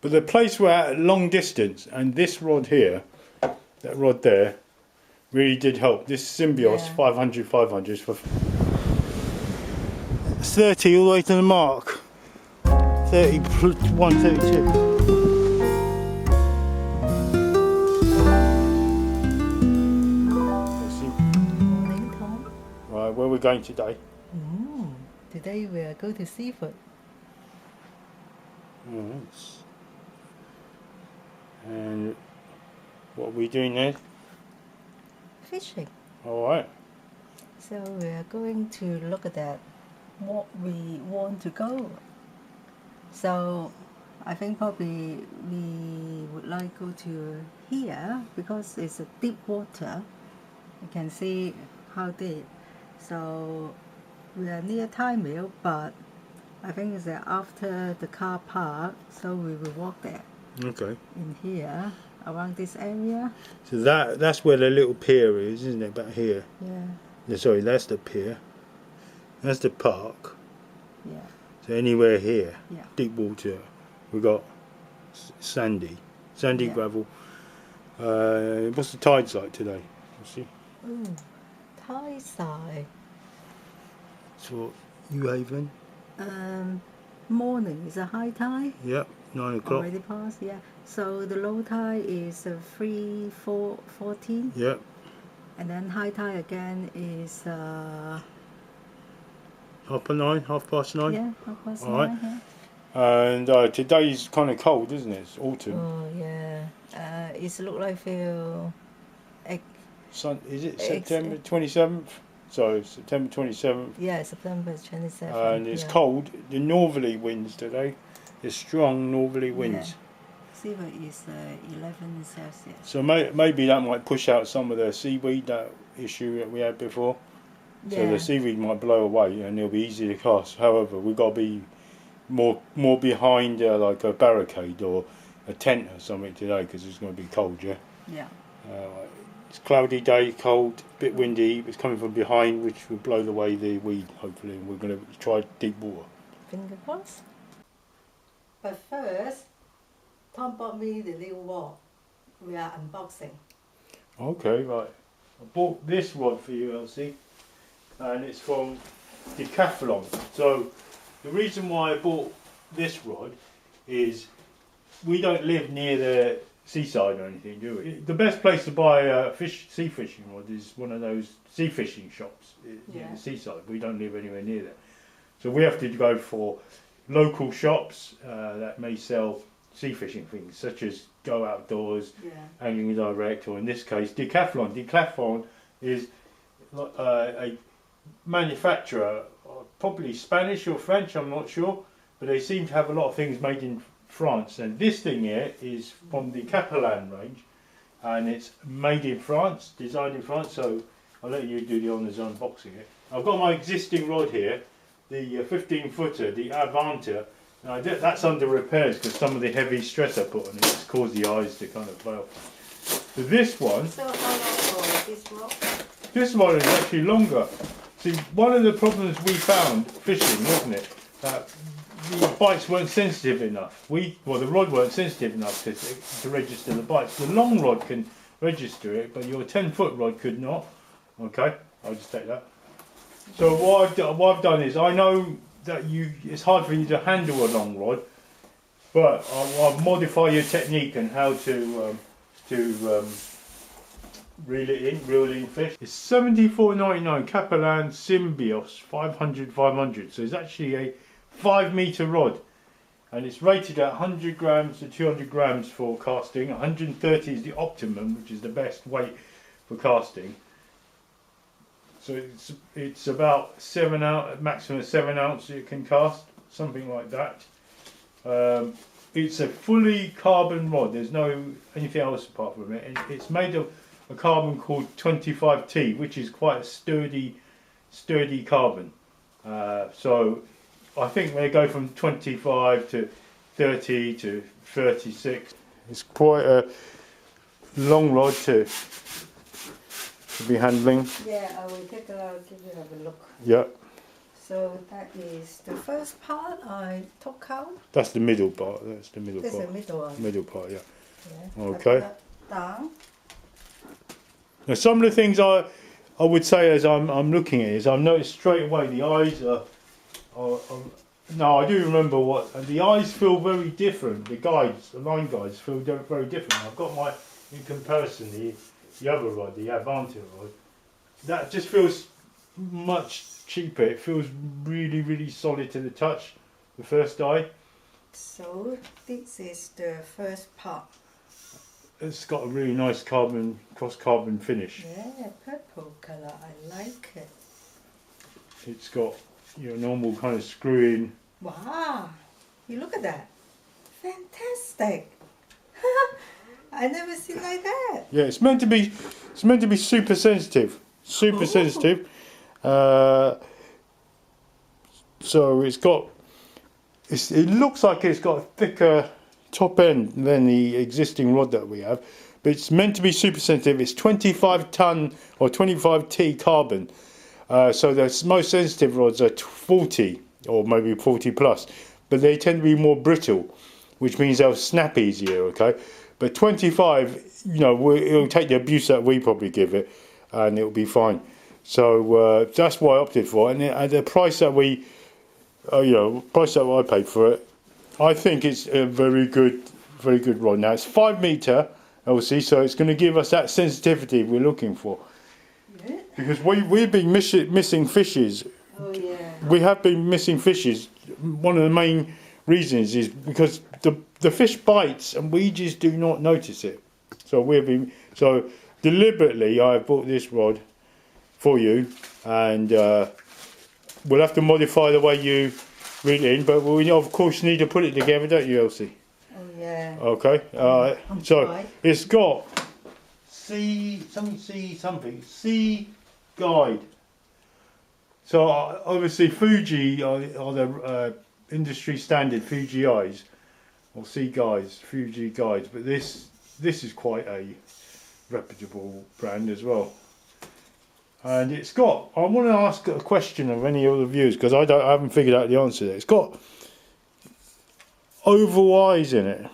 But the place we're at long distance, and this rod here, that rod there, really did help. This Symbios 500 is for 30 all the way to the mark. 31, 32. Morning, Tom. Right, where are we going today? Today we'll go to Seaford. Right. And what are we doing there? Fishing. Alright. So we're going to look at that, what we want to go. So I think probably we would like to go to here because it's a deep water. You can see how deep. So we are near Thai Mill, but I think it's after the car park, so we will walk there. Okay. In here, around this area. So that's where the little pier is, isn't it? Back here. Yeah. Sorry, that's the pier. That's the park. Yeah. So anywhere here, Yeah. deep water, we've got sandy gravel. What's the tides like today? Let's see. Ooh, Thai side. So New Haven. Morning is a high tide. Yep, 9 o'clock. Already passed, yeah. So the low tide is 3:14. Yep. And then high tide again is 9:30, 9:30. yeah, 9:30. All right. Yeah. And today's kind of cold, isn't it? It's autumn. Oh yeah. It's look like feel. Is it September 27th? So September 27th. Yeah, September 27th. And it's cold. The northerly winds today. There's strong northerly winds. Seaford is 11 Celsius. So maybe that might push out some of the seaweed, that issue that we had before. So the seaweed might blow away and it'll be easy to cast. However, we've got to be more behind like a barricade or a tent or something today because it's going to be cold, yeah? Yeah. It's a cloudy day, cold, a bit windy. It's coming from behind, which will blow away the weed, hopefully. And we're going to try deep water. Finger crossed. But first, Tom bought me the new rod. We are unboxing. Okay, right. I bought this rod for you, Elsie, and it's from Decathlon. So the reason why I bought this rod is we don't live near the seaside or anything, do we? The best place to buy a sea fishing rod is one of those sea fishing shops near the seaside. We don't live anywhere near there. So we have to go for local shops that may sell sea fishing things, such as Go Outdoors, Angling Direct, or in this case Decathlon. Decathlon is a manufacturer, probably Spanish or French, I'm not sure, but they seem to have a lot of things made in France. And this thing here is from the Caperland range, and it's made in France, designed in France. So I'll let you do the honours unboxing it. I've got my existing rod here, the 15 footer, the Advanta. Now that's under repairs because some of the heavy stress I put on it has caused the eyes to kind of fail. So this one, So how long for this rod? this one is actually longer. See, one of the problems we found fishing, wasn't it, that the bites weren't sensitive enough. The rod weren't sensitive enough to register the bites. The long rod can register it, but your 10-foot rod could not. Okay, I'll just take that. So what I've done is, I know that it's hard for you to handle a long rod, but I'll modify your technique and how to reel in fish. It's $74.99 Caperland Symbios 500. So it's actually a 5-meter rod, and it's rated at 100 grams to 200 grams for casting. 130 is the optimum, which is the best weight for casting. So it's about 7 ounce, maximum 7 ounce you can cast, something like that. It's a fully carbon rod. There's no anything else apart from it. And it's made of a carbon called 25T, which is quite a sturdy carbon. So I think they go from 25 to 30 to 36. It's quite a long rod to be handling. Yeah, I will give you a look. Yeah. So that is the first part I took out. That's the middle part. That's the middle This is part. the middle one. Middle part, yeah. Yeah. Okay. I put that down. Now, some of the things I would say as I'm looking at it is I've noticed straight away the eyes are no, I do remember the eyes feel very different. The line guides feel very different. I've got in comparison, the other rod, the Advanta rod, that just feels much cheaper. It feels really, really solid to the touch, the first eye. So this is the first part. It's got a really nice cross carbon finish. Yeah, purple colour, I like it. It's got your normal kind of screw-in. Wow, you look at that. Fantastic. I never seen like that. Yeah, it's meant to be super sensitive. Super sensitive. So it looks like it's got a thicker top end than the existing rod that we have, but it's meant to be super sensitive. It's 25 ton or 25 T carbon. So the most sensitive rods are 40 or maybe 40 plus, but they tend to be more brittle, which means they'll snap easier, okay? But 25, it'll take the abuse that we probably give it, and it'll be fine. So that's why I opted for it, and the price that price that I paid for it, I think it's a very good rod. Now it's 5 meter LC, so it's going to give us that sensitivity we're looking for. Yeah. Because we've been missing fishes. Oh yeah. We have been missing fishes. One of the main reasons is because the fish bites and we just do not notice it. So deliberately I bought this rod for you, and we'll have to modify the way you reel it in, but we of course need to put it together, don't you, Elsie? Oh yeah. Okay. So it's got sea guide. So obviously Fuji are the industry standard Fuji eyes or sea guides, Fuji guides, but this is quite a reputable brand as well. And it's got, I want to ask a question of any of the viewers because I haven't figured out the answer there. It's got oval eyes in it.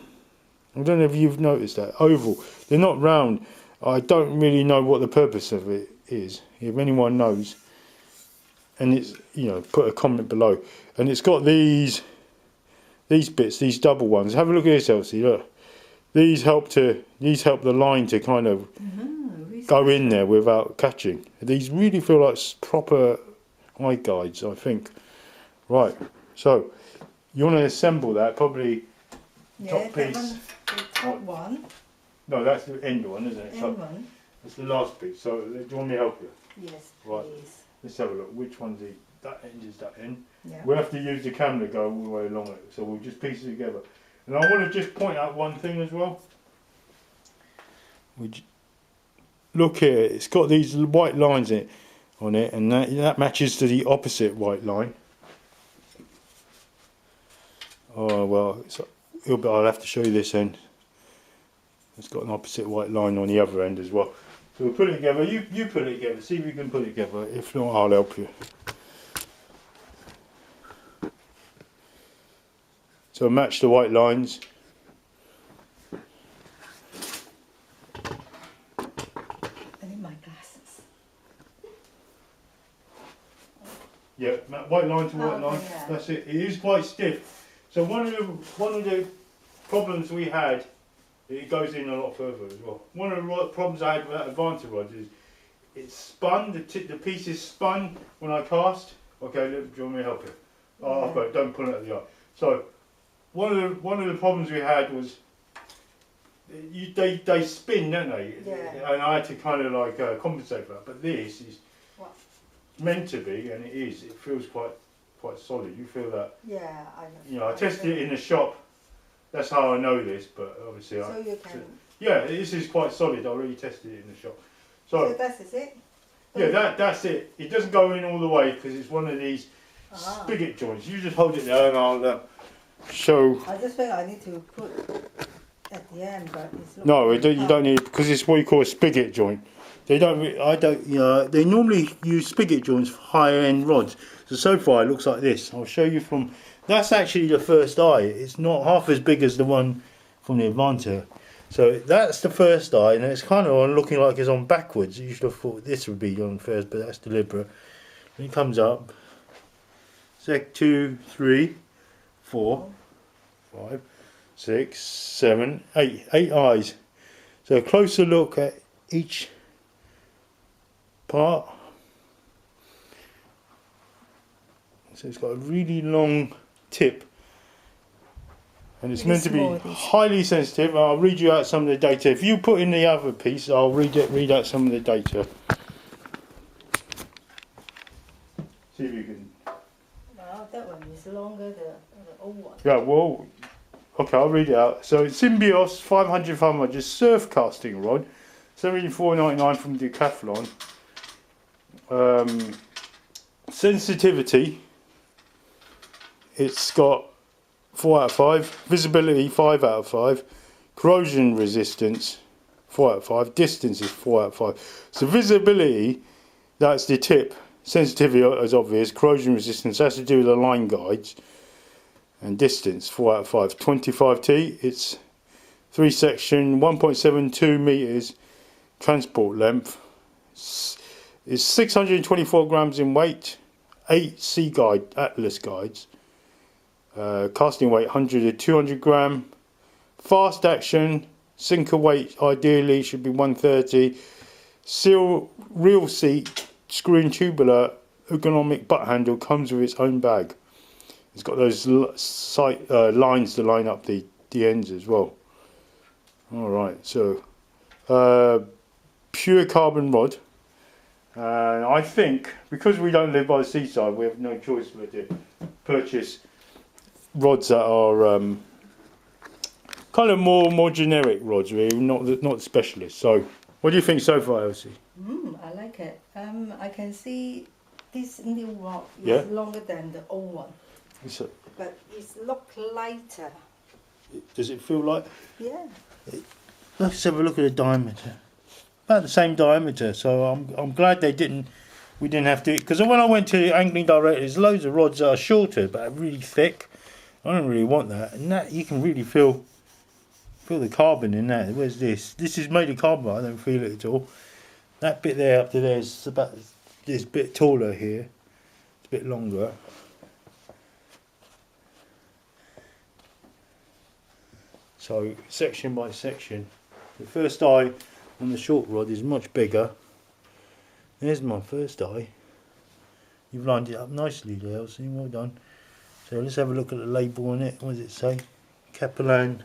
I don't know if you've noticed that. Oval. They're not round. I don't really know what the purpose of it is. If anyone knows, and it's, put a comment below. And it's got these bits, these double ones. Have a look at this, Elsie. Look. These help the line to kind of go in there without catching. These really feel like proper eye guides, I think. Right, so you want to assemble that, probably top piece. The top one. No, that's the end one, isn't it? End one. That's the last piece. So do you want me to help you? Yes, right. please. Let's have a look. Which one's that end is that end? Yeah. We'll have to use the camera to go all the way along it. So we'll just piece it together. And I want to just point out one thing as well. Look here, it's got these white lines on it, and that matches to the opposite white line. Oh well, I'll have to show you this end. It's got an opposite white line on the other end as well. So we'll put it together. You put it together. See if you can put it together. If not, I'll help you. So match the white lines. I need my glasses. Yeah, white line to white line. Yeah. That's it. It is quite stiff. So one of the problems we had, it goes in a lot further as well. One of the problems I had with that Advanta rod is it spun. The piece is spun when I cast. Okay, look, do you want me to help you? Oh, I've got it. Don't pull it at the eye. So one of the problems we had was they spin, don't they? Yeah. And I had to kind of like compensate for that. But this is meant to be, and it is. It feels quite solid. You feel that? Yeah, I tested it in the shop. That's how I know this. But obviously, this is quite solid. I already tested it in the shop. So that's it. Yeah, that's it. It doesn't go in all the way because it's one of these spigot joints. You just hold it there, and I'll show. I just think I need to put at the end, but it's not No, really you don't need, because it's what you call a spigot joint. They don't. They normally use spigot joints for higher end rods. So far it looks like this. I'll show you from. That's actually the first eye. It's not half as big as the one from the Advanta. So that's the first eye, and it's kind of looking like it's on backwards. You should have thought this would be on first, but that's deliberate. Then it comes up. Sec 2, 3, 4, 5, 6, 7, 8. 8 eyes. So a closer look at each part. So it's got a really long tip, and it's meant to be highly sensitive. I'll read you out some of the data. If you put in the other piece, I'll read out some of the data. See if you can. Well, that one is longer, the old one. Yeah, well, okay, I'll read it out. So it's Symbios 500 Surfcasting rod, $74.99 from Decathlon. Sensitivity, it's got 4 out of 5. Visibility, 5 out of 5. Corrosion resistance, 4 out of 5. Distance is 4 out of 5. So visibility, that's the tip. Sensitivity is obvious. Corrosion resistance has to do with the line guides. And distance, 4 out of 5. 25T, it's 3 section, 1.72 metres transport length. It's 624 grams in weight. 8 sea guide, Atlas guides. Casting weight 100 to 200 gram. Fast action, sinker weight ideally should be 130. Seal, real seat, screw and tubular, ergonomic butt handle, comes with its own bag. It's got those lines to line up the ends as well. Alright, so pure carbon rod. I think because we don't live by the seaside, we have no choice but to purchase rods that are kind of more generic rods, really, not specialists. So, what do you think so far, Elsie? I like it. I can see this new rod is longer than the old one, but it looks lighter. Does it feel like? Yeah. Let's have a look at the diameter. About the same diameter, so I'm glad we didn't have to, because when I went to Angling Direct, there's loads of rods that are shorter but are really thick. I don't really want that, and that you can really feel the carbon in that. Where's this? This is made of carbon. I don't feel it at all. That bit there up to there is about this bit taller here. It's a bit longer. So section by section, the first eye on the short rod is much bigger. There's my first eye. You've lined it up nicely there, Elsie, well done. So let's have a look at the label on it. What does it say? Caperland.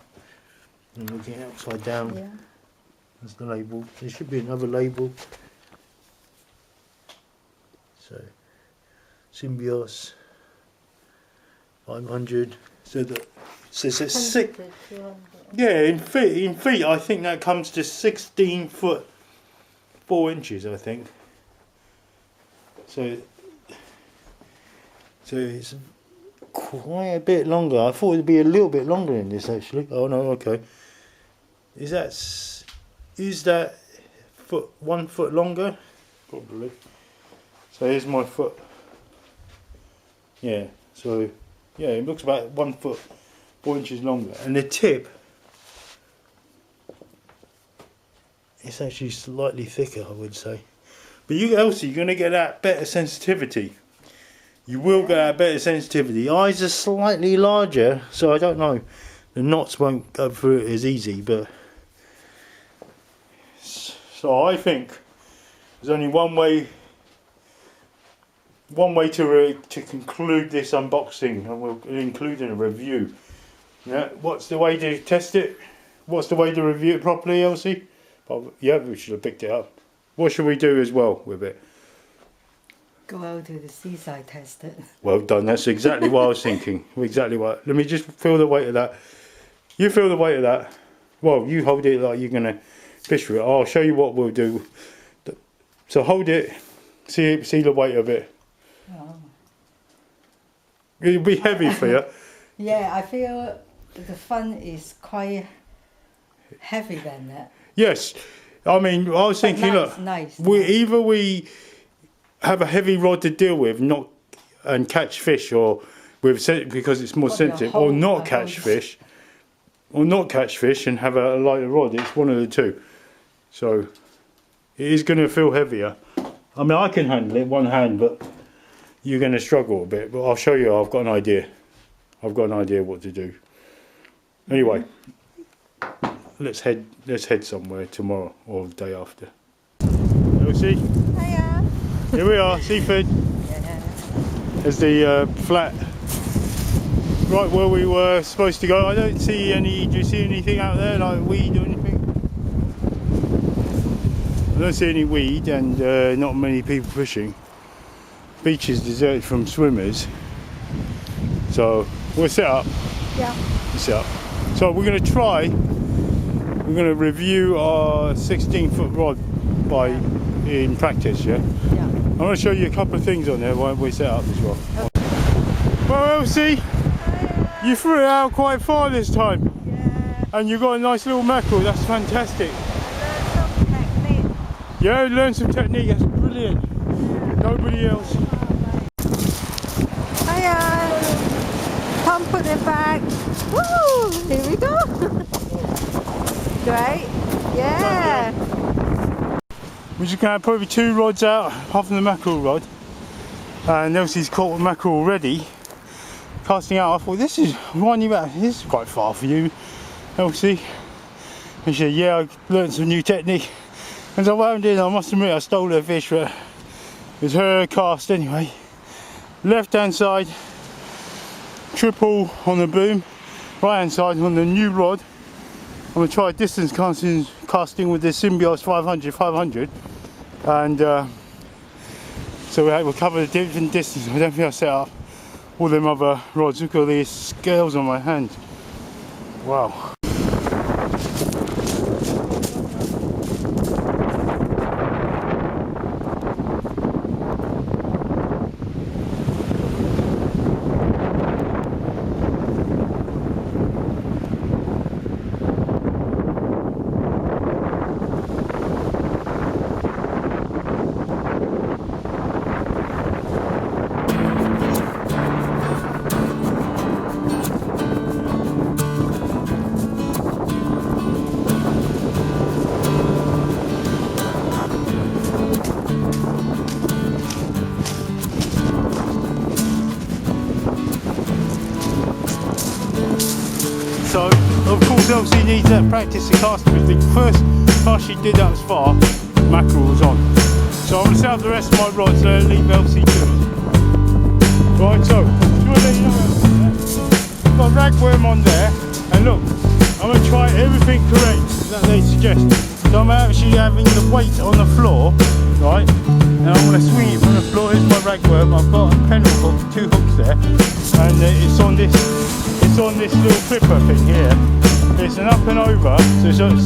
I'm looking upside down. Yeah. That's the label. There should be another label. So Symbios 500. So that says it's 6. Yeah, in feet, I think that comes to 16 foot 4 inches, I think. So it's quite a bit longer. I thought it'd be a little bit longer than this, actually. Oh no, okay. Is that 1 foot longer? Probably. So here's my foot. Yeah. So yeah, it looks about 1 foot 4 inches longer, and the tip. It's actually slightly thicker, I would say. But Elsie, you're going to get that better sensitivity. You will get that better sensitivity. The eyes are slightly larger, so I don't know. The knots won't go through it as easy, but... So I think there's only one way to conclude this unboxing, and we'll include in a review. Yeah, what's the way to test it? What's the way to review it properly, Elsie? Yeah, we should have picked it up. What should we do as well with it? Go out to the seaside, test it. Well done. That's exactly what I was thinking. Exactly what. Let me just feel the weight of that. You feel the weight of that. Well, you hold it like you're going to fish with it. I'll show you what we'll do. So hold it. See the weight of it. Oh. It'll be heavy for you. Yeah, I feel the fun is quite heavy than that. Yes, I mean, I was thinking, look, nice. either we have a heavy rod to deal with, and catch fish, or because it's more sensitive, or not catch fish, and have a lighter rod. It's one of the two. So it is going to feel heavier. I mean, I can handle it one hand, but you're going to struggle a bit. But I'll show you. I've got an idea. I've got an idea what to do. Anyway, let's head somewhere tomorrow or the day after. Elsie? Hiya. Here we are, Seaford. Yeah. There's the flat right where we were supposed to go. I don't see any. Do you see anything out there, like weed or anything? I don't see any weed, and not many people fishing. Beach is deserted from swimmers, so we're set up. Yeah. We're set up. So we're going to review our 16-foot rod in practice. Yeah. Yeah. I'm going to show you a couple of things on there while we set up as well. Okay. Well, Elsie, you threw it out quite far this time. Yeah. And you got a nice little mackerel. That's fantastic. Yeah, learn some technique. That's brilliant. Nobody else. Hiya. Tom, put it back. Woo! Here we go. Great. Yeah. We're just going to probably 2 rods out, apart from the mackerel rod. And Elsie's caught a mackerel already. Casting out, I thought, this is winding back. This is quite far for you, Elsie. And she said, yeah, I learned some new technique. And so what I did, I must admit, I stole her fish, but it was her cast anyway. Left hand side, triple on the boom. Right hand side on the new rod. I'm going to try distance casting with the Symbios 500. And so we'll cover the different distance. I don't think I'll set up all them other rods. Look at all these scales on my hand. Wow. So, of course, Elsie needs that practice to cast with the first cast she did that was far, mackerel was on. So I'm going to set up the rest of my rods and leave Elsie to it. Right, so, just want to let you know, I've got a ragworm on there, and look, I'm going to try everything correct that they suggest. So I'm actually having the weight on the floor, right, and I'm going to swing it from the floor. Here's my ragworm. I've got a pennel hook, 2 hooks there, and it's on this little clipper thing here. It's an up and over, so it's a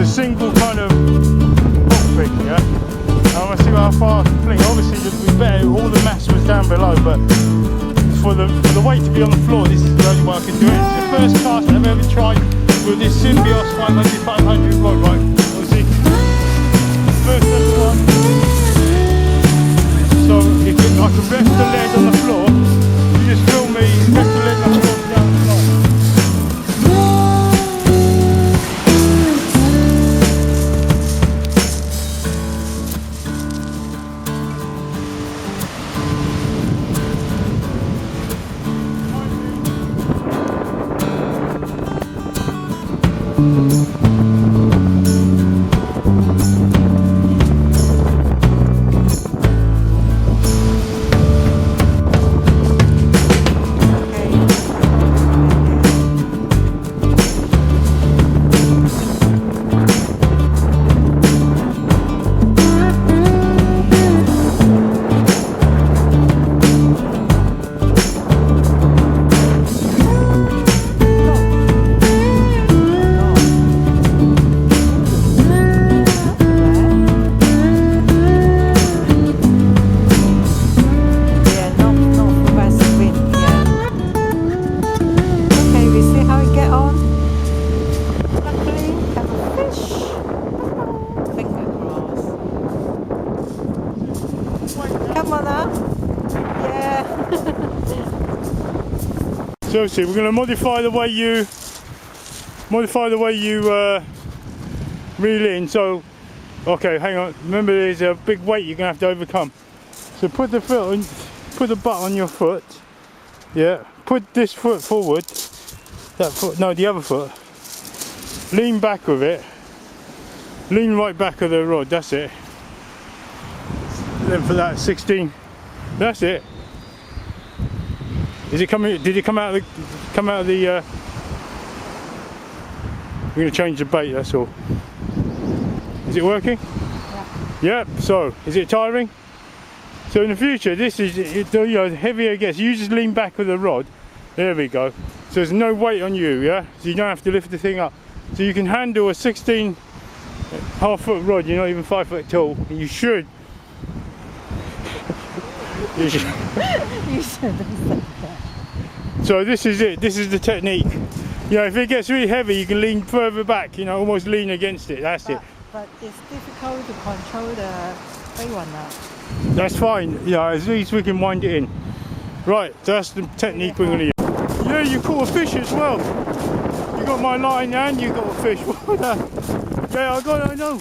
single kind of hook thing, yeah. And I'm gonna see how far I can fling. Obviously, it'd be better. All the mass was down below, but for the weight to be on the floor, this is the only way I can do it. It's the first cast I've ever tried with this Symbios 500 rod, right? Obviously, first ever one. So if I can rest the leg on the floor, you just film me rest the leg on the floor down the line. So see, we're going to modify the way you reel in. So, okay, hang on. Remember, there's a big weight you're going to have to overcome. So put the foot on, put the butt on your foot. Yeah. Put this foot forward. That foot, no, the other foot. Lean back with it. Lean right back of the rod. That's it. Then for that 16. That's it. Is it coming? Did it come out of the? We're going to change the bait. That's all. Is it working? Yeah. Yep. So, is it tiring? So in the future, this is, you know, the heavier it gets, you just lean back with the rod. There we go. So there's no weight on you, yeah? So you don't have to lift the thing up. So you can handle a 16 half-foot rod. You're not even 5 foot tall. You should. You should. You should have said that. So this is it. This is the technique. You know, if it gets really heavy, you can lean further back. You know, almost lean against it. That's it. But it's difficult to control the big one now. That's fine. You know, at least we can wind it in. Right, that's the technique we're going to use. Yeah, you caught a fish as well. You got my line and you got a fish. Well done. Yeah, I know.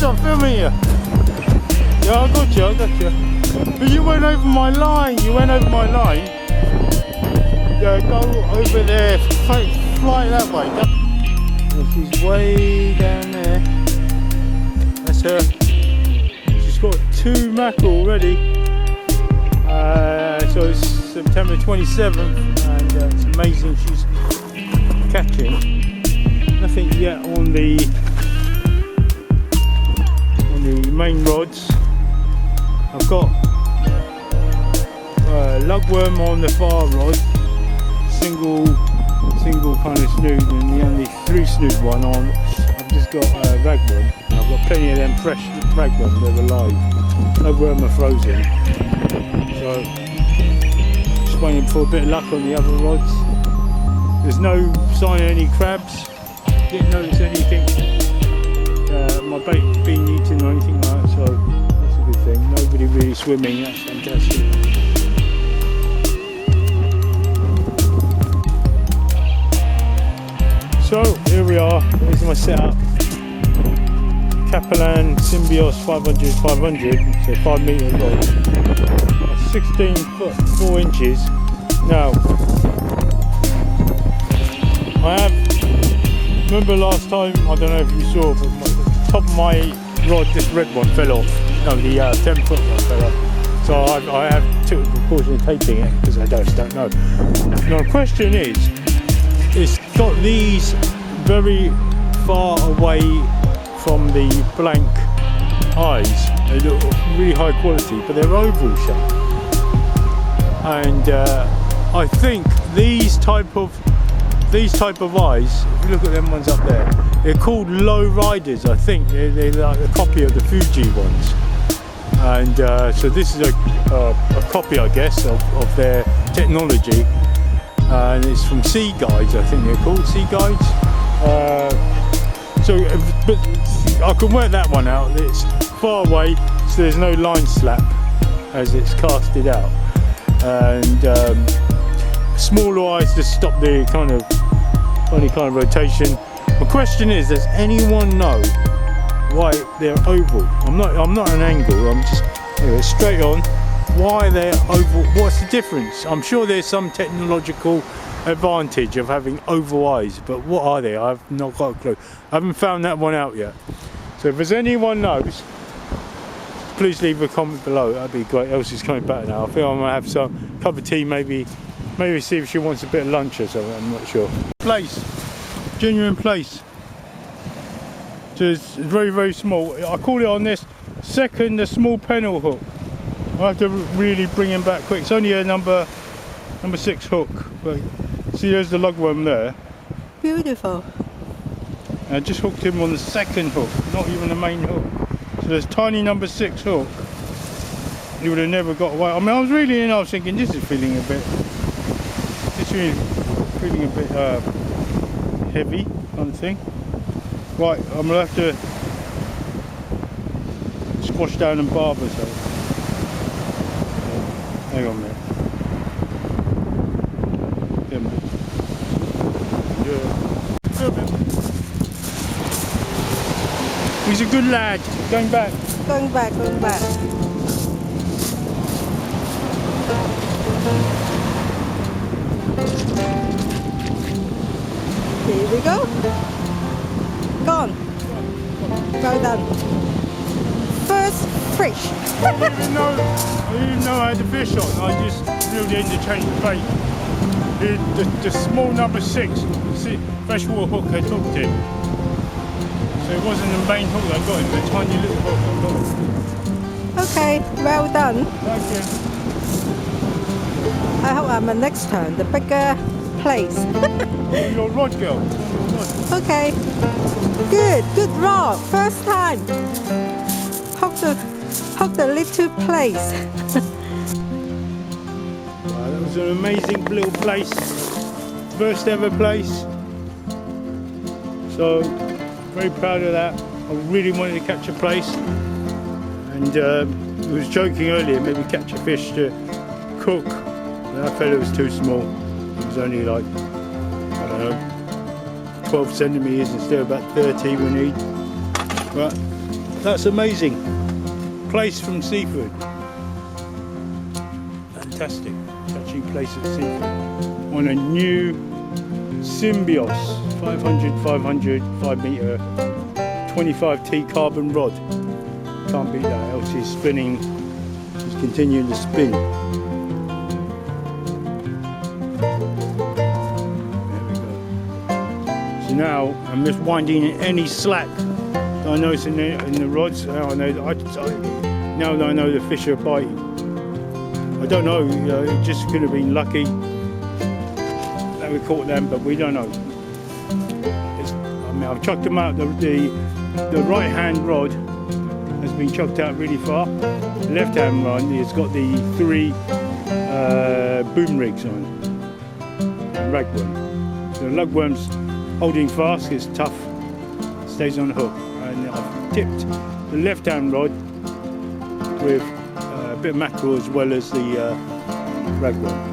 I'm filming you. Yeah, I got you. But you went over my line. Yeah, go over there. Fly that way. She's way down there. That's her. She's got 2 mackerel already. So it's September 27th, and it's amazing she's catching. Nothing yet on the main rods. I've got lugworm on the far rod, single kind of snood, and the only 3 snood one on. I've just got ragworm. I've got plenty of them fresh ragworm. They're alive. Lugworm are frozen. So just waiting for a bit of luck on the other rods. There's no sign of any crabs. Didn't notice anything. My bait being eaten or anything like that, so that's a good thing. Nobody really swimming, that's fantastic. So here we are, here's my setup. Caperland Symbios 500, so 5 metre rod. 16 foot 4 inches. Now, I have, remember last time, I don't know if you saw, but top of my rod, this red one fell off. No, the 10 foot one fell off. So I have took the precaution of taping it because I just don't know. Now the question is, it's got these very far away from the blank eyes. They look really high quality, but they're oval shape. And I think these type of eyes, if you look at them ones up there, they're called low riders. I think they're like a copy of the Fuji ones, and so this is a copy, I guess, of their technology, and it's from Sea Guides. I think they're called Sea Guides. But I can work that one out. It's far away, so there's no line slap as it's casted out, and smaller eyes to stop the any kind of rotation. My question is, does anyone know why they're oval? I'm not an angle. I'm just straight on. Why they're oval? What's the difference? I'm sure there's some technological advantage of having oval eyes, but what are they? I've not got a clue. I haven't found that one out yet. So if there's anyone knows, please leave a comment below. That'd be great. Elsie's coming back now. I think I'm gonna have some cup of tea, maybe see if she wants a bit of lunch or something. I'm not sure. Plaice, genuine plaice. Just very, very small. I call it on this second the small pennel hook. I have to really bring him back quick. It's only a number 6 hook. But see, there's the lugworm there. Beautiful. I just hooked him on the second hook, not even the main hook. So there's tiny number 6 hook. He would have never got away. I mean, I was really I was thinking this is feeling a bit heavy kind of thing. Right, I'm gonna have to squash down and barb or so. Hang on a minute. He's a good lad. Going back. Going back. Here we go. Gone. Well done. First fish. I didn't even know I had the fish on. I just reeled in to change the bait. The small number 6 freshwater hook had hooked him. So it wasn't the main hook that got him, the tiny little hook that got him. Okay, well done. Thank you. I hope I'm the next turn, the bigger place. Your rod, girl. Okay. Good rod. First time. Hook the little place. Wow, that was an amazing little place. First ever place. So very proud of that. I really wanted to catch a place, and I was joking earlier, maybe catch a fish to cook. That fella was too small. He was only like, I don't know, 12 centimetres instead of about 30 we need. But that's amazing. Plaice from Seaford. Fantastic. Catching plaice at Seaford on a new Symbios 500 5 metre 25T carbon rod. Can't beat that. Elsie's spinning. She's continuing to spin. Now I'm just winding in any slack that I notice in the rods. Now I know that I know the fish are biting. I don't know, it just could have been lucky that we caught them, but we don't know. I mean, I've chucked them out. The right hand rod has been chucked out really far. The left hand rod has got the 3 boom rigs on it, ragworm. So the lugworm's holding fast, it's tough, stays on the hook. And I've tipped the left hand rod with a bit of mackerel as well as the ragworm.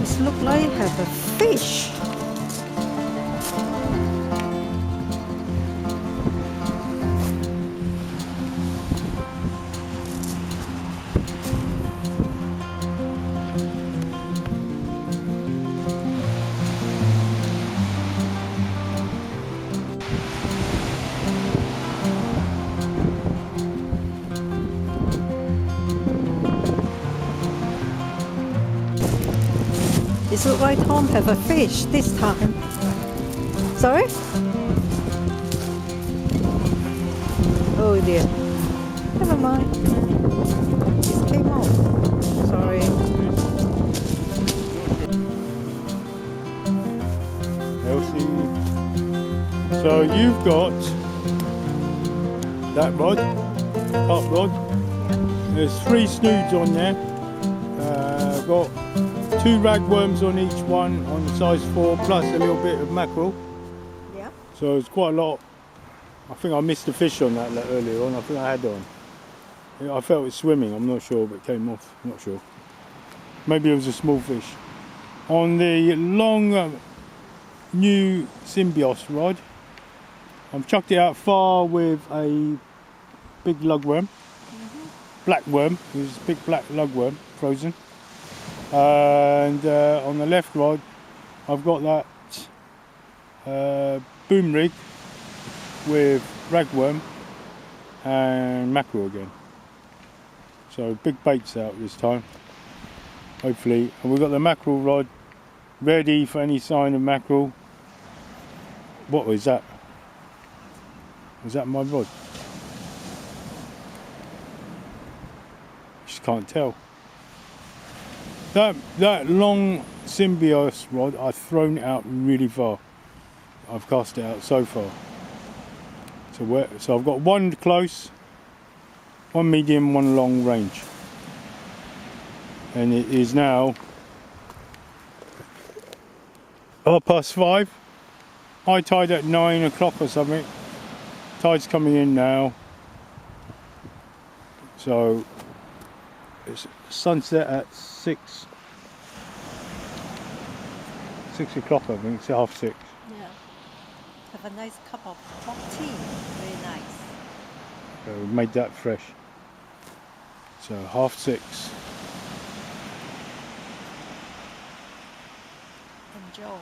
It looks like I have a fish. It looks like Tom have a fish this time. Sorry? Oh dear. Never mind. It came off. Sorry. Elsie. So you've got that rod, top rod. There's 3 snoods on there. I've got 2 ragworms on each one on the size 4 plus a little bit of mackerel. Yeah. So it's quite a lot. I think I missed the fish on that earlier on. I think I had on. I felt it swimming. I'm not sure, but it came off. I'm not sure. Maybe it was a small fish. On the long new Symbios rod, I've chucked it out far with a big lugworm, black worm. It was a big black lugworm, frozen. And on the left rod, I've got that boom rig with ragworm and mackerel again. So big baits out this time, hopefully. And we've got the mackerel rod ready for any sign of mackerel. What was that? Was that my rod? Just can't tell. That long Symbios rod, I've thrown it out really far. I've cast it out so far. So I've got one close, one medium, one long range. And it is now 5:30. High tide at 9 o'clock or something. Tide's coming in now. So it's sunset at 6 o'clock, I think. It's 6:30. Yeah. Have a nice cup of hot tea. Very nice. So we made that fresh. So 6:30. Enjoy.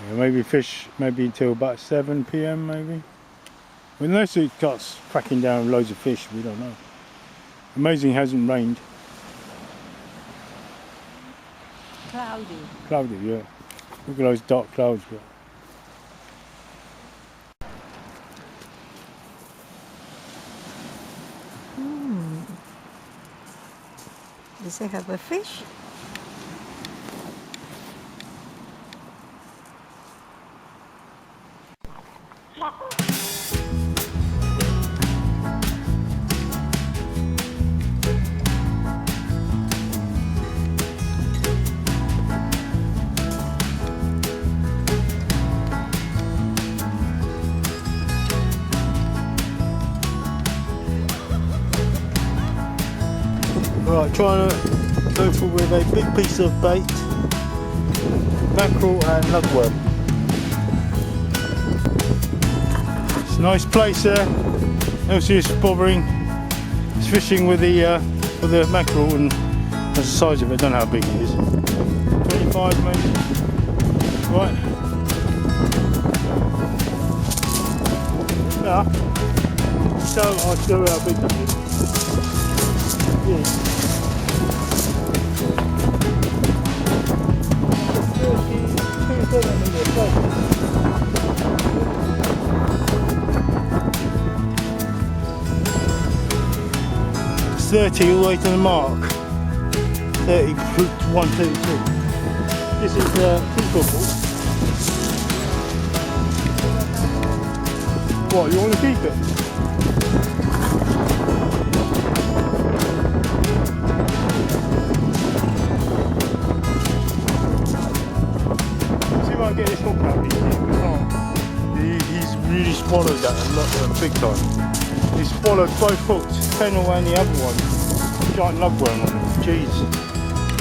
Yeah, maybe fish maybe until about 7 p.m. maybe. Unless it starts cracking down loads of fish, we don't know. Amazing it hasn't rained. Cloudy. Cloudy, yeah. Look at those dark clouds. Does it have a fish? Right, trying to go for with a big piece of bait, mackerel and lugworm. It's a nice place there. Elsie is bothering. It's fishing with the mackerel, and that's the size of it. I don't know how big it is. 25 maybe. Right. Now, so I'll show you how big that is. Yeah. 30 all the way to the mark. 31, 32. This is Seaford Plaice. What, you want to keep it? See if I can get this hook out. He's really swallowed that a lot, big time. He swallowed both hooks, fennel and the other one. Giant lugworm on it. Jeez.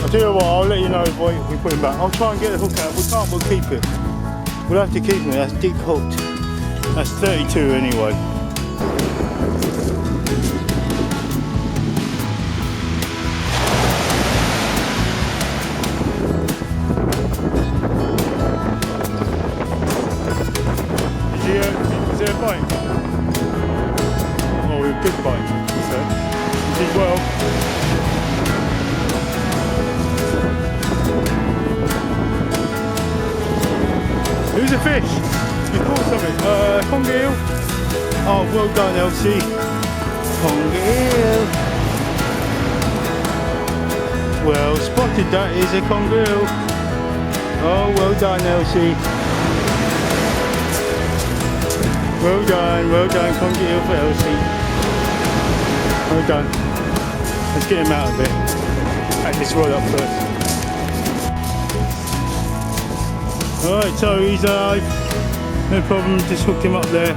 I'll tell you what, I'll let you know if we put him back. I'll try and get the hook out. We can't, we'll keep it. We'll have to keep him. That's deep hooked. That's 32 anyway. Is there a bite? Oh, a big bite. Okay. He did well. Who's a fish? You caught something. Conger eel. Oh, well done, Elsie. Conger eel. Well spotted, that is a conger eel. Oh, well done, Elsie. Well done, conger eel for Elsie. Well done. Let's get him out of it. Pack this rod up first. Alright, so he's alive. No problem, just hooked him up there.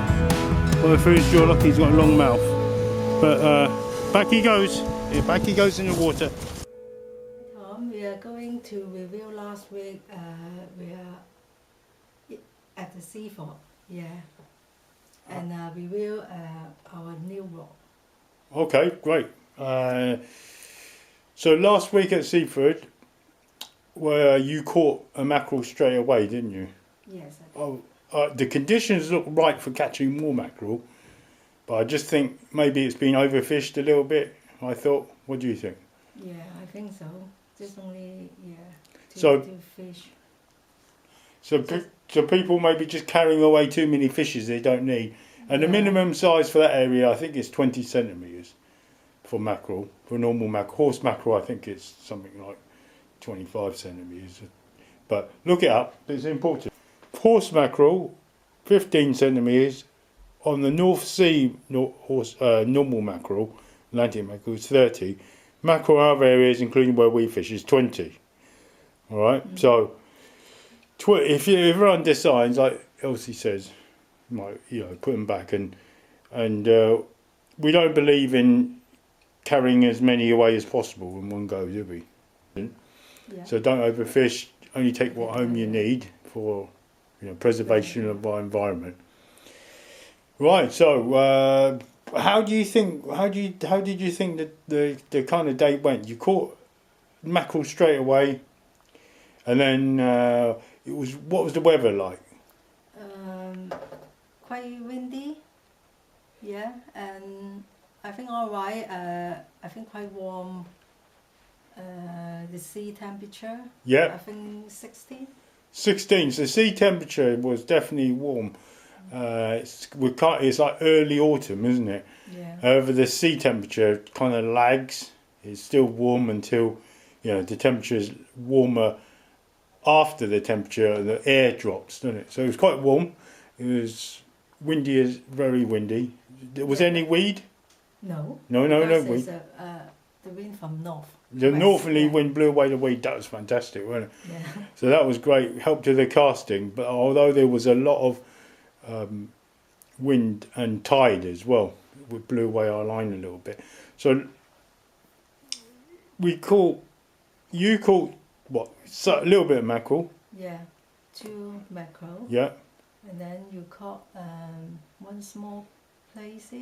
Well, for his jaw, lucky he's got a long mouth. But back he goes. Yeah, back he goes in the water. Tom, we are going to review last week. We are at the Seaford, yeah. And review our new rod. Okay, great. So last week at Seaford, where you caught a mackerel straight away, didn't you? Yes. Oh, the conditions look right for catching more mackerel, but I just think maybe it's been overfished a little bit. I thought, what do you think? Yeah, I think so. Just only So- two fish. So people may be just carrying away too many fishes they don't need. And the Yeah. minimum size for that area, I think, is 20 centimetres for mackerel. For normal mackerel, horse mackerel, I think it's something like 25 centimetres. But look it up, it's important. Horse mackerel, 15 centimetres. On the North Sea normal mackerel, Atlantic mackerel, is 30. Mackerel in other areas, including where we fish, is 20. All right, so if you're undecided, like Elsie says, you might put them back, and we don't believe in carrying as many away as possible in one go, do we? Yeah. So don't overfish. Only take what home you need for preservation of our environment. Right. So how did you think that the kind of day went? You caught mackerel straight away, and then what was the weather like? Quite windy. Yeah, and I think all right. I think quite warm. The sea temperature. Yeah. I think 16. 16. So sea temperature was definitely warm. It's like early autumn, isn't it? Yeah. However, the sea temperature kind of lags. It's still warm until the temperature is warmer after the temperature, the air drops, doesn't it? So it was quite warm. It was windy, very windy. Was there any weed? No. No Because weed. it's the wind from north. The west, northerly yeah. wind blew away the weed. That was fantastic, wasn't it? Yeah. So that was great. Helped to the casting. But although there was a lot of wind and tide as well, it blew away our line a little bit. So you caught what? So, a little bit of mackerel. Yeah. 2 mackerel. Yeah. And then you caught one small place.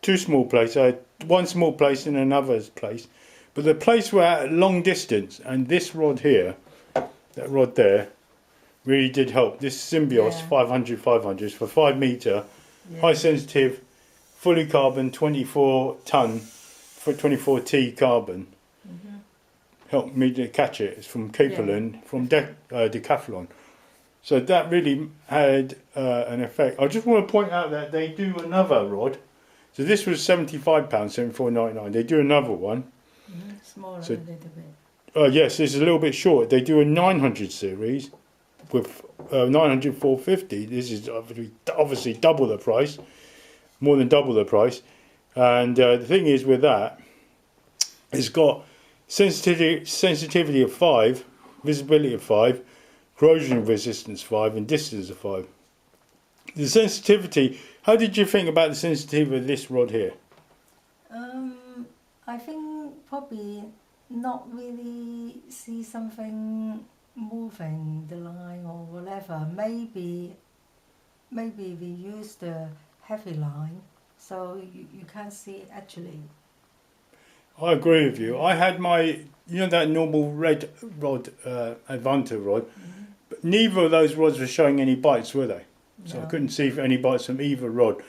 2 small places. I had 1 small place and another place. But the place were at long distance, and this rod here, that rod there, really did help. This Symbios 500 is for 5 metre, high sensitive, fully carbon, 24 ton, for 24T carbon. Helped me to catch it. It's from Caperland, from Decathlon. So that really had an effect. I just want to point out that they do another rod. So this was £75, £74.99. They do another one. Smaller So- a little bit. Yes, this is a little bit short. They do a 900 series with 900 450. This is obviously double the price, more than double the price. And the thing is with that, it's got sensitivity of 5, visibility of 5, corrosion resistance 5, and distance of 5. The sensitivity, how did you think about the sensitivity of this rod here? I think probably not really see something moving the line or whatever. Maybe we use the heavy line, so you can't see actually. I agree with you. I had my, that normal red rod, Advanta rod, but neither of those rods were showing any bites, were they? So I No. couldn't see any bites from either rod.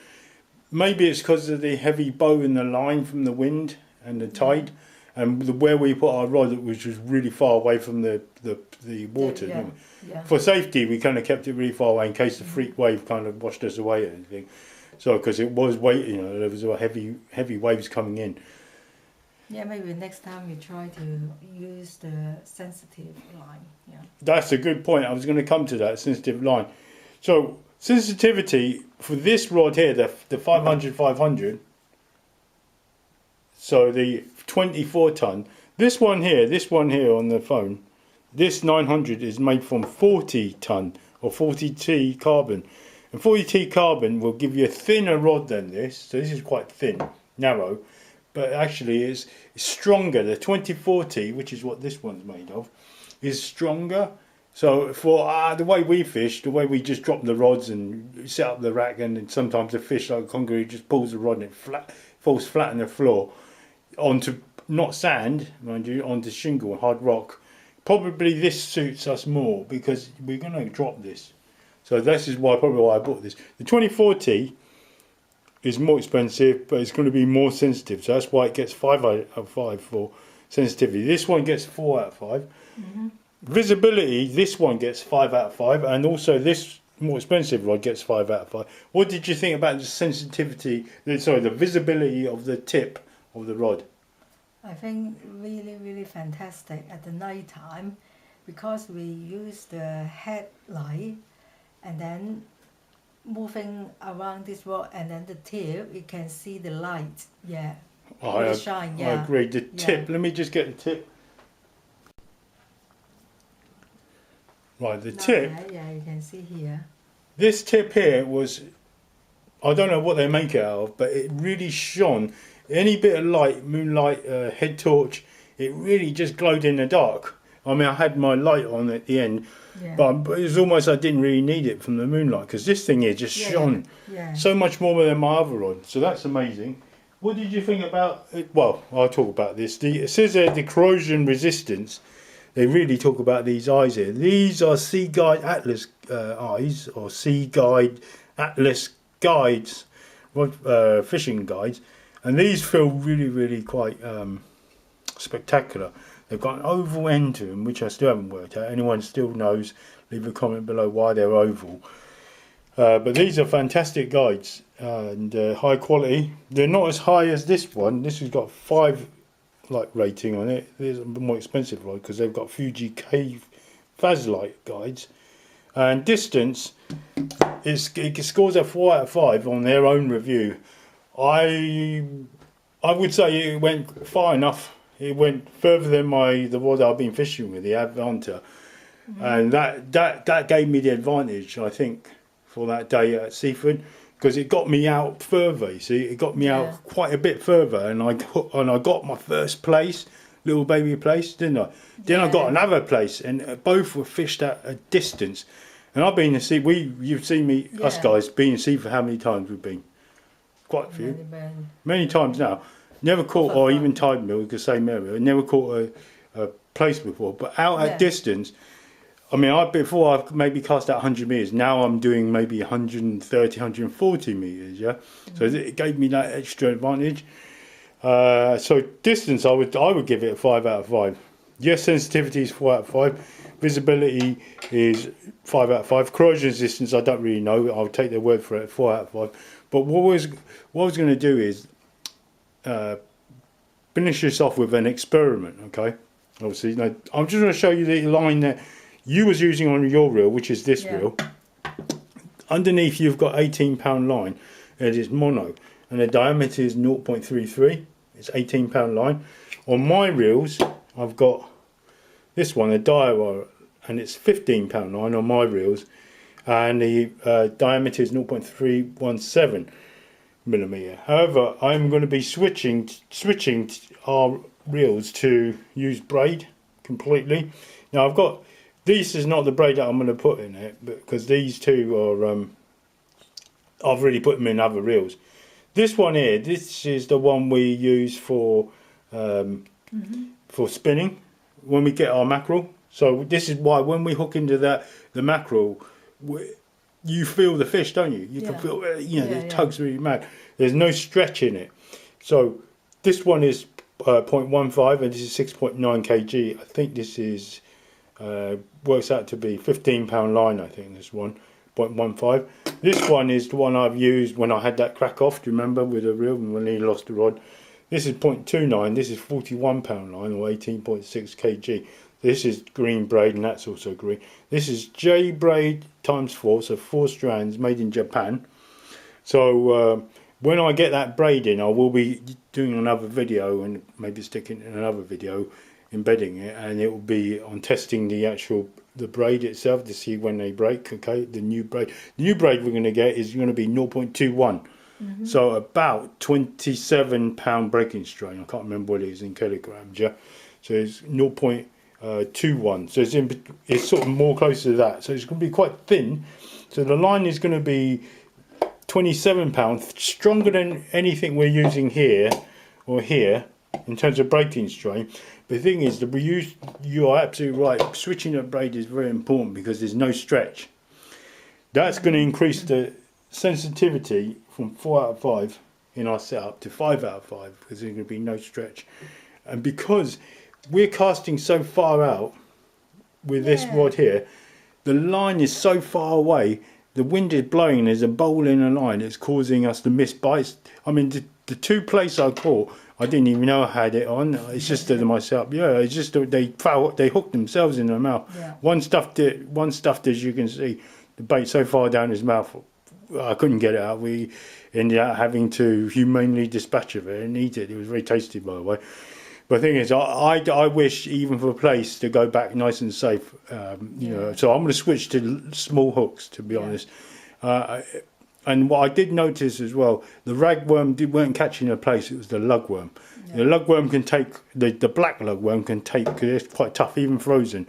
Maybe it's because of the heavy bow in the line from the wind and the tide, and where we put our rod, which was really far away from the water. didn't we? Yeah. For safety, we kind of kept it really far away in case the freak wave kind of washed us away or anything. So because it was there was heavy waves coming in. Yeah, maybe next time you try to use the sensitive line. Yeah. That's a good point. I was going to come to that sensitive line. So sensitivity for this rod here, the 500. So the 24 ton. This one here on the phone, this 900 is made from 40 ton or 40T carbon. And 40T carbon will give you a thinner rod than this. So this is quite thin, narrow. But actually it's stronger. The 24T, which is what this one's made of, is stronger. So for the way we fish, the way we just drop the rods and set up the rack, and then sometimes the fish like concrete just pulls the rod and it falls flat on the floor onto not sand, mind you, onto shingle, hard rock. Probably this suits us more because we're going to drop this. So this is probably why I bought this. The 24T is more expensive, but it's going to be more sensitive. So that's why it gets 5 out of 5 for sensitivity. This one gets 4 out of 5. Visibility, this one gets 5 out of 5, and also this more expensive rod gets 5 out of 5. What did you think about the sensitivity, the visibility of the tip of the rod? I think really fantastic at the night time, because we use the headlight and then moving around this rod, and then the tip, you can see the light. Yeah. I shine. I Yeah. agree. The tip. Let me just get the tip. Right, the tip. Yeah, you can see here. This tip here was, I don't know what they make it out of, but it really shone. Any bit of light, moonlight, head torch, it really just glowed in the dark. I mean, I had my light on at the end, but it was almost I didn't really need it from the moonlight, because this thing here just shone so much more than my other rod. So that's amazing. What did you think about it? Well, I'll talk about this. It says there the corrosion resistance. They really talk about these eyes here. These are Sea Guide Atlas eyes, or Sea Guide Atlas guides, fishing guides, and these feel really quite spectacular. They've got an oval end to them, which I still haven't worked out. Anyone still knows, leave a comment below why they're oval. But these are fantastic guides and high quality. They're not as high as this one. This has got 5 like rating on it. It's a bit more expensive rod because they've got Fuji K Fazlight guides. And distance, it scores a 4 out of 5 on their own review. I would say it went far enough. It went further than the rod I've been fishing with, the Advanta, and that gave me the advantage, I think, for that day at Seaford, because it got me out further. You see, it got me out quite a bit further, and I got my first place, little baby place, didn't I? Then I got another place, and both were fished at a distance. And I've been to sea. You've seen me, us guys, been to sea for how many times we've been? Quite a few, many times now. Never caught, or even tide mill, the same area. Never caught a place before, but out at distance. I mean, before I maybe cast out 100 meters. Now I'm doing maybe 130, 140 meters. Yeah, so it gave me that extra advantage. So distance, I would give it a 5 out of 5. Yes, sensitivity is 4 out of 5. Visibility is 5 out of 5. Corrosion resistance, I don't really know. I'll take their word for it. 4 out of 5. But what I was going to do is finish this off with an experiment. Okay, obviously, now I'm just going to show you the line that you was using on your reel, which is this reel. Underneath, you've got 18-pound line. It is mono, and the diameter is 0.33. It's 18-pound line. On my reels, I've got this one, a Daiwa, and it's 15-pound line on my reels, and the diameter is 0.317 millimeter. However, I'm going to be switching our reels to use braid completely. Now I've got, this is not the braid that I'm going to put in it, because these two are I've already put them in other reels. This one here, this is the one we use for spinning when we get our mackerel. So this is why when we hook into the mackerel, you feel the fish, don't you? You can feel, the tug's really mad. There's no stretch in it. So this one is 0.15 and this is 6.9 kg. I think this is works out to be 15-pound line. I think this one 0.15. This one is the one I've used when I had that crack off. Do you remember, with a reel when he lost the rod? This is 0.29. This is 41-pound line, or 18.6 kg. This is green braid, and that's also green. This is J braid times 4, so 4 strands, made in Japan. So when I get that braid in, I will be doing another video, and maybe sticking in another video, embedding it, and it will be on testing the braid itself to see when they break. Okay, the new braid we're going to get is going to be 0.21. So about 27-pound breaking strain. I can't remember what it is in kilograms. Yeah, so it's 0.21. So it's sort of more closer to that. So it's going to be quite thin. So the line is going to be 27 pounds, stronger than anything we're using here or here in terms of breaking strain. The thing is that you are absolutely right, switching a braid is very important because there's no stretch. That's going to increase the sensitivity from 4 out of 5 in our setup to 5 out of 5 because there's going to be no stretch. And because we're casting so far out with this rod here, the line is so far away, the wind is blowing, there's a bowl in the line, it's causing us to miss bites. I mean, the 2 plaice I caught, I didn't even know I had it on. It's just that myself. Yeah, it's just that they hooked themselves in their mouth. Yeah. One stuffed, as you can see, the bait so far down his mouth, I couldn't get it out. We ended up having to humanely dispatch of it and eat it. It was very tasty, by the way. But the thing is, I wish even for plaice to go back nice and safe. You know, so I'm going to switch to small hooks, to be honest. And what I did notice as well, the ragworm weren't catching a plaice, it was the lugworm. The lugworm can take, the black lugworm can take, because it's quite tough, even frozen,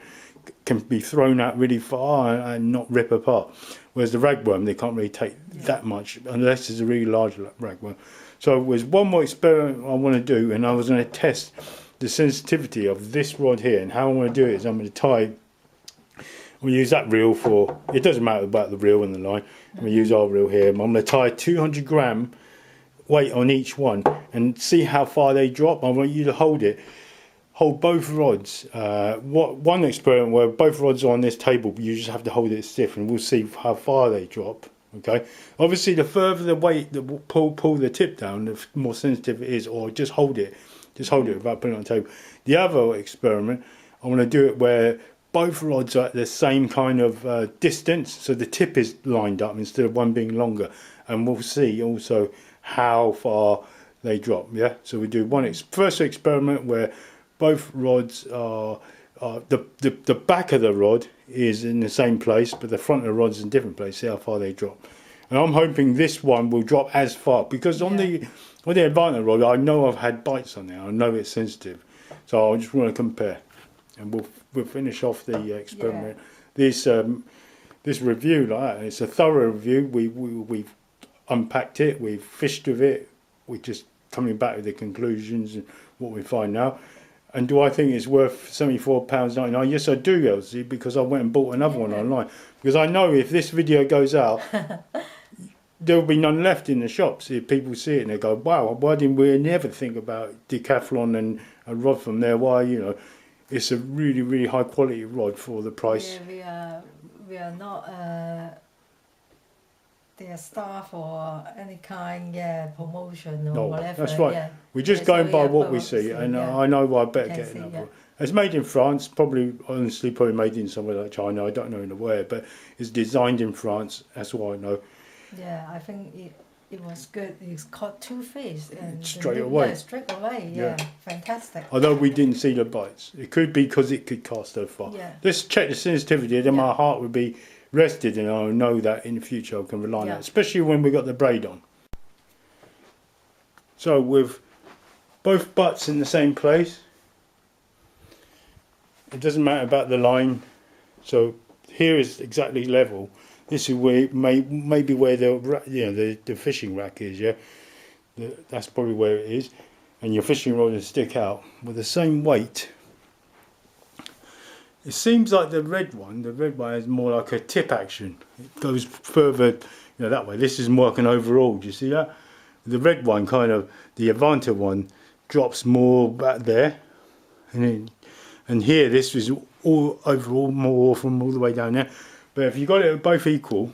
can be thrown out really far and not rip apart. Whereas the ragworm, they can't really take that much, unless it's a really large ragworm. So there's one more experiment I want to do, and I was going to test the sensitivity of this rod here. And how I'm going to do it is I'm going to tie, we'll use that reel for, it doesn't matter about the reel and the line, we'll use our reel here. I'm going to tie 200 gram weight on each one and see how far they drop. I want you to hold both rods. One experiment where both rods are on this table, you just have to hold it stiff and we'll see how far they drop. Okay, obviously the further the weight that will pull the tip down, the more sensitive it is, or just hold it without putting it on the table. The other experiment, I want to do it where both rods are at the same kind of distance, so the tip is lined up instead of one being longer, and we'll see also how far they drop. Yeah, so we do one first experiment where both rods are the back of the rod is in the same place, but the front of the rod is in a different place. See how far they drop. And I'm hoping this one will drop as far, because on the Advanta rod, I know I've had bites on there. I know it's sensitive, so I just want to compare, and we'll finish off the experiment. This review like that. It's a thorough review. We've unpacked it. We've fished with it. We're just coming back with the conclusions and what we find now. And do I think it's worth £74.99? Yes, I do, Elsie, because I went and bought another one online. Because I know if this video goes out, there will be none left in the shops. If people see it and they go, wow, why didn't we never think about Decathlon and a rod from there? Why, you know, it's a really, really high quality rod for the price. Yeah, we are not their staff or any kind promotion or whatever. That's right. We're just going by what we see, and I know I better get another one. It's made in France, probably made in somewhere like China. I don't know in where, but it's designed in France. That's all I know. Yeah, I think it was good. It's caught 2 fish and straight away. Yeah, straight away. Yeah, fantastic. Although we didn't see the bites, it could be because it could cast so far. Yeah. Let's check the sensitivity. Then my heart would be rested, and I'll know that in the future I can rely on that, especially when we got the braid on. So with both butts in the same place, it doesn't matter about the line. So here is exactly level. This is where maybe where the fishing rack is. Yeah, that's probably where it is, and your fishing rod will stick out with the same weight. It seems like the red one is more like a tip action. It goes further, that way. This is more like an overall. Do you see that? The red one, kind of, the Advanta one, drops more back there, and here this is all overall more from all the way down there. But if you got it both equal,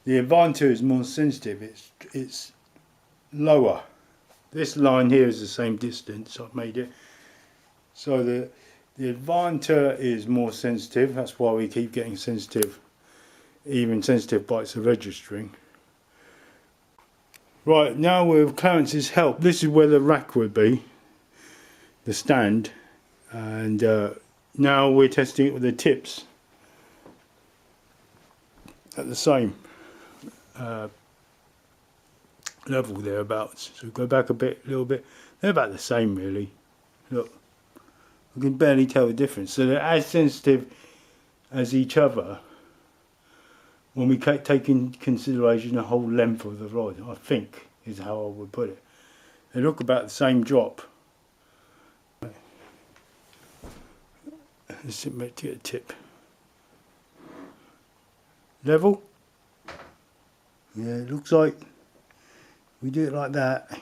the Advanta is more sensitive. It's lower. This line here is the same distance. I've made it so the Advanta is more sensitive. That's why we keep getting sensitive, even sensitive bites are registering. Right, now with Clarence's help, this is where the rack would be, the stand, and now we're testing it with the tips at the same level thereabouts. So go back a little bit. They're about the same really. Look. I can barely tell the difference. So they're as sensitive as each other when we take in consideration the whole length of the rod, I think, is how I would put it. They look about the same drop. Let's get a tip. level. Yeah, it looks like we do it like that.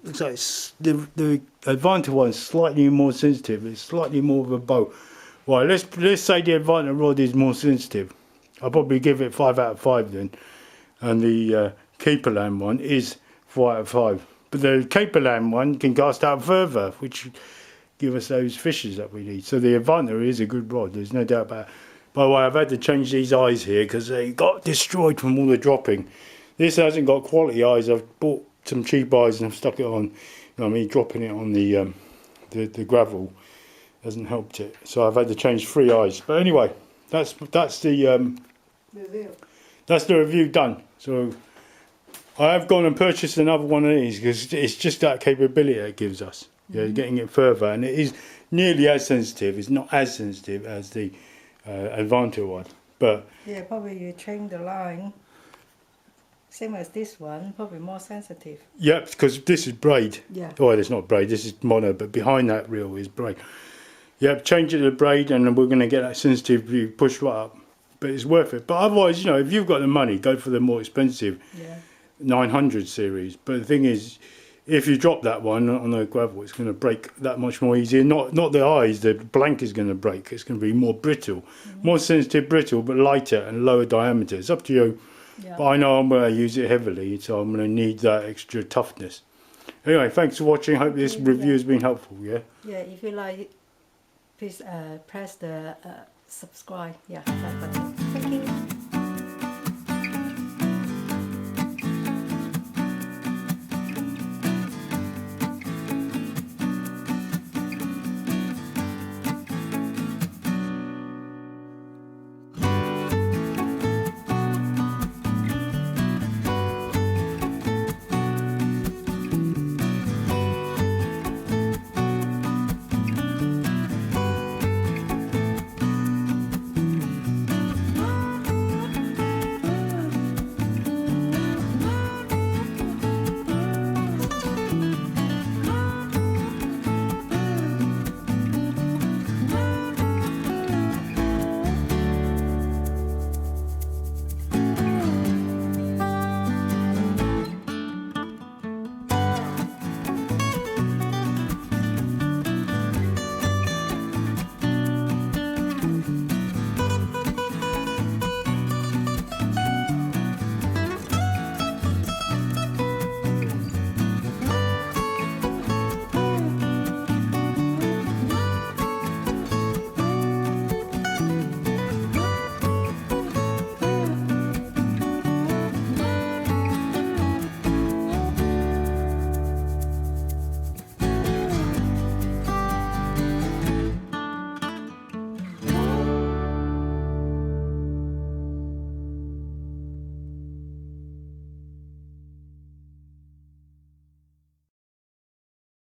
Looks like the Advanta one's slightly more sensitive. It's slightly more of a bow. Right, let's say the Advanta rod is more sensitive. I'll probably give it 5 out of 5 then. And the Caperland one is 4 out of 5. But the Caperland one can cast out further, which give us those fishes that we need. So the Advanta is a good rod. There's no doubt about it. By the way, I've had to change these eyes here because they got destroyed from all the dropping. This hasn't got quality eyes. I've bought some cheap eyes and I've stuck it on. You know what I mean, dropping it on the gravel hasn't helped it. So I've had to change 3 eyes. But anyway, that's the review done. So I have gone and purchased another one of these because it's just that capability it gives us. Yeah, getting it further, and it is nearly as sensitive. It's not as sensitive as the Advanta one, but yeah, probably you change the line. Same as this one, probably more sensitive. Yep, because this is braid. Yeah. Oh, it's not braid. This is mono, but behind that reel is braid. Yep, change it to braid, and then we're going to get that sensitivity pushed right up. But it's worth it. But otherwise, you know, if you've got the money, go for the more expensive 900 series. But the thing is, if you drop that one on the gravel, it's going to break that much more easier. Not the eyes, the blank is going to break. It's going to be more brittle, more sensitive, brittle, but lighter and lower diameter. It's up to you. Yeah. But I know I'm going to use it heavily, so I'm going to need that extra toughness. Anyway, thanks for watching. Hope this review has been helpful. Yeah. Yeah. If you like, please press the subscribe. Yeah, like button. Thank you.